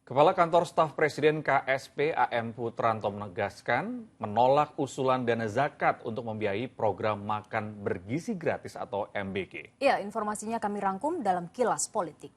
Kepala Kantor Staf Presiden KSP AM Putranto menegaskan menolak usulan dana zakat untuk membiayai program makan bergizi gratis atau MBG. Ya, informasinya kami rangkum dalam Kilas Politik.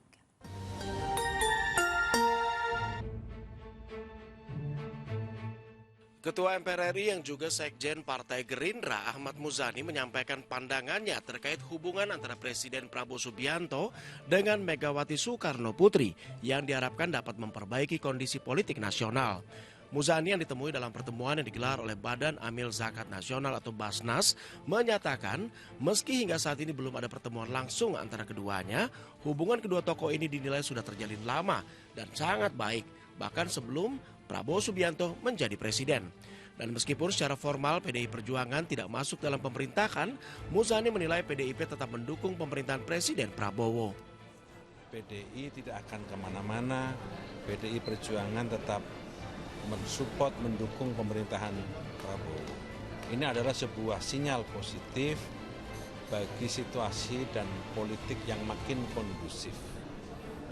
Ketua MPR RI yang juga Sekjen Partai Gerindra Ahmad Muzani menyampaikan pandangannya terkait hubungan antara Presiden Prabowo Subianto dengan Megawati Soekarno Putri yang diharapkan dapat memperbaiki kondisi politik nasional. Muzani yang ditemui dalam pertemuan yang digelar oleh Badan Amil Zakat Nasional atau Basnas menyatakan meski hingga saat ini belum ada pertemuan langsung antara keduanya, hubungan kedua tokoh ini dinilai sudah terjalin lama dan sangat baik, bahkan sebelum Prabowo Subianto menjadi presiden. Dan meskipun secara formal PDI Perjuangan tidak masuk dalam pemerintahan, Muzani menilai PDIP tetap mendukung pemerintahan Presiden Prabowo. PDI tidak akan kemana-mana, PDI Perjuangan tetap mensupport, mendukung pemerintahan Prabowo. Ini adalah sebuah sinyal positif bagi situasi dan politik yang makin kondusif.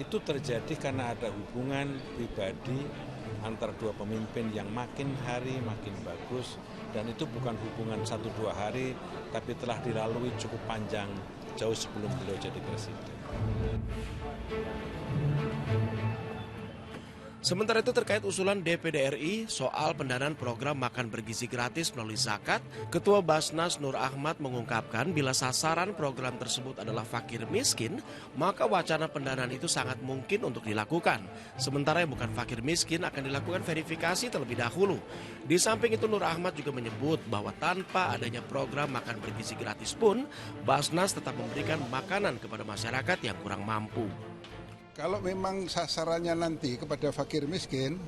Itu terjadi karena ada hubungan pribadi antara dua pemimpin yang makin hari makin bagus, dan itu bukan hubungan 1-2 hari, tapi telah dilalui cukup panjang jauh sebelum beliau jadi presiden. Sementara itu terkait usulan DPD RI soal pendanaan program makan bergizi gratis melalui zakat, Ketua Basnas Nur Ahmad mengungkapkan bila sasaran program tersebut adalah fakir miskin, maka wacana pendanaan itu sangat mungkin untuk dilakukan. Sementara yang bukan fakir miskin akan dilakukan verifikasi terlebih dahulu. Di samping itu Nur Ahmad juga menyebut bahwa tanpa adanya program makan bergizi gratis pun, Basnas tetap memberikan makanan kepada masyarakat yang kurang mampu. Kalau memang sasarannya nanti kepada fakir miskin,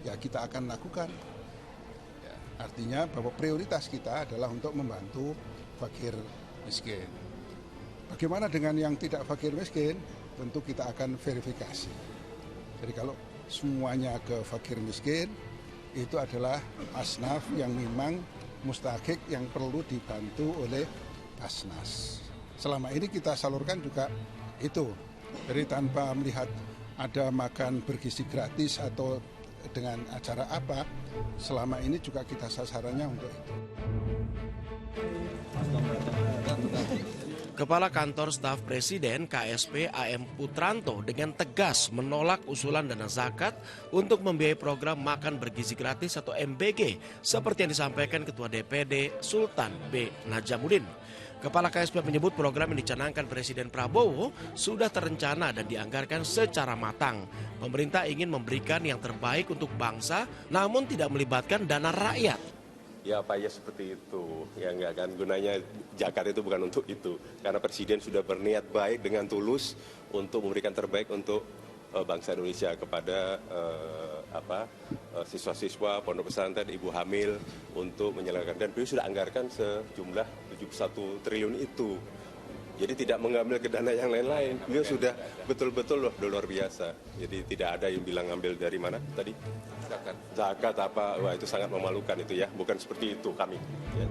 ya kita akan lakukan. Ya, artinya bahwa prioritas kita adalah untuk membantu fakir miskin. Bagaimana dengan yang tidak fakir miskin? Tentu kita akan verifikasi. Jadi kalau semuanya ke fakir miskin, itu adalah asnaf yang memang mustahik yang perlu dibantu oleh Basnas. Selama ini kita salurkan juga itu. Jadi tanpa melihat ada makan bergizi gratis atau dengan acara apa, selama ini juga kita sasarannya untuk itu. Kepala Kantor Staf Presiden KSP AM Putranto dengan tegas menolak usulan dana zakat untuk membiayai program makan bergizi gratis atau MBG seperti yang disampaikan Ketua DPD Sultan B. Najamuddin. Kepala KSP menyebut program yang dicanangkan Presiden Prabowo sudah terencana dan dianggarkan secara matang. Pemerintah ingin memberikan yang terbaik untuk bangsa, namun tidak melibatkan dana rakyat. Ya Pak, ya seperti itu. Ya enggak kan, gunanya zakat itu bukan untuk itu. Karena Presiden sudah berniat baik dengan tulus untuk memberikan terbaik untuk bangsa Indonesia kepada siswa-siswa, pondok pesantren, ibu hamil untuk menyelenggarkan. Dan beliau sudah anggarkan sejumlah 71 triliun itu. Jadi tidak mengambil ke dana yang lain-lain. Beliau sudah betul-betul loh luar biasa. Jadi tidak ada yang bilang ngambil dari mana tadi? Zakat. Zakat apa? Wah itu sangat memalukan itu ya. Bukan seperti itu kami. Ya.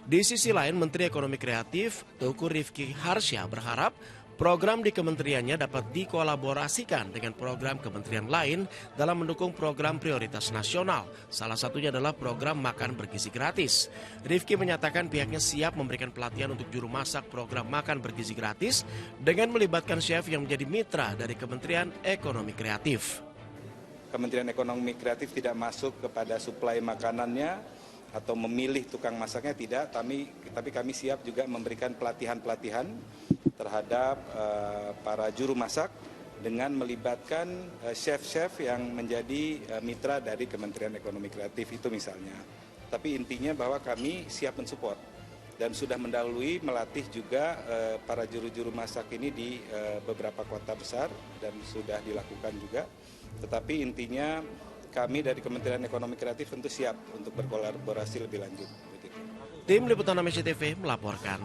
Di sisi lain, Menteri Ekonomi Kreatif Teuku Rifki Harsya berharap program di kementeriannya dapat dikolaborasikan dengan program kementerian lain dalam mendukung program prioritas nasional. Salah satunya adalah program makan bergizi gratis. Rifki menyatakan pihaknya siap memberikan pelatihan untuk juru masak program makan bergizi gratis dengan melibatkan chef yang menjadi mitra dari Kementerian Ekonomi Kreatif. Kementerian Ekonomi Kreatif tidak masuk kepada suplai makanannya atau memilih tukang masaknya, tidak, tapi kami siap juga memberikan pelatihan-pelatihan terhadap para juru masak dengan melibatkan chef-chef yang menjadi mitra dari Kementerian Ekonomi Kreatif itu misalnya. Tapi intinya bahwa kami siap mensupport dan sudah mendahului melatih juga para juru-juru masak ini di beberapa kota besar dan sudah dilakukan juga. Tetapi intinya kami dari Kementerian Ekonomi Kreatif tentu siap untuk berkolaborasi lebih lanjut. Tim Liputan Amnesia TV melaporkan.